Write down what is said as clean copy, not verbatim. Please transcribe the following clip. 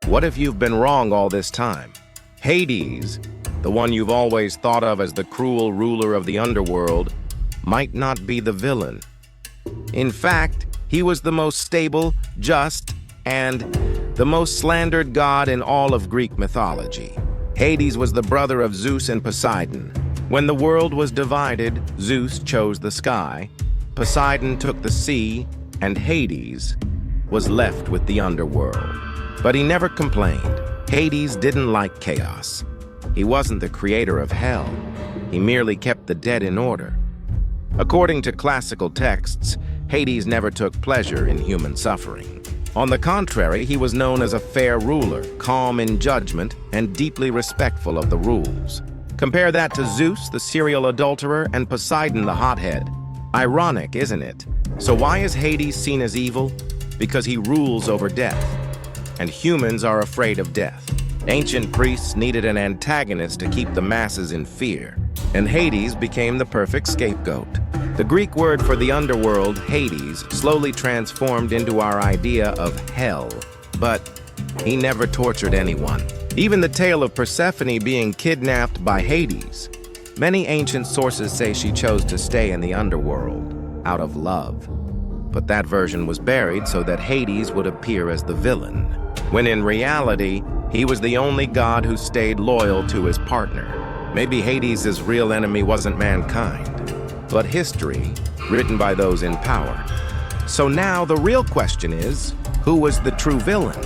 What if you've been wrong all this time? Hades, the one you've always thought of as the cruel ruler of the underworld, might not be the villain. In fact, he was the most stable, just, and the most slandered god in all of Greek mythology. Hades was the brother of Zeus and Poseidon. When the world was divided, Zeus chose the sky, Poseidon took the sea, and Hades was left with the underworld. But he never complained. Hades didn't like chaos. He wasn't the creator of hell. He merely kept the dead in order. According to classical texts, Hades never took pleasure in human suffering. On the contrary, he was known as a fair ruler, calm in judgment, and deeply respectful of the rules. Compare that to Zeus, the serial adulterer, and Poseidon, the hothead. Ironic, isn't it? So why is Hades seen as evil? Because he rules over death. And humans are afraid of death. Ancient priests needed an antagonist to keep the masses in fear, and Hades became the perfect scapegoat. The Greek word for the underworld, Hades, slowly transformed into our idea of hell, but he never tortured anyone. Even the tale of Persephone being kidnapped by Hades. Many ancient sources say she chose to stay in the underworld out of love. But that version was buried so that Hades would appear as the villain, when in reality, he was the only god who stayed loyal to his partner. Maybe Hades' real enemy wasn't mankind, but history, written by those in power. So now the real question is, who was the true villain?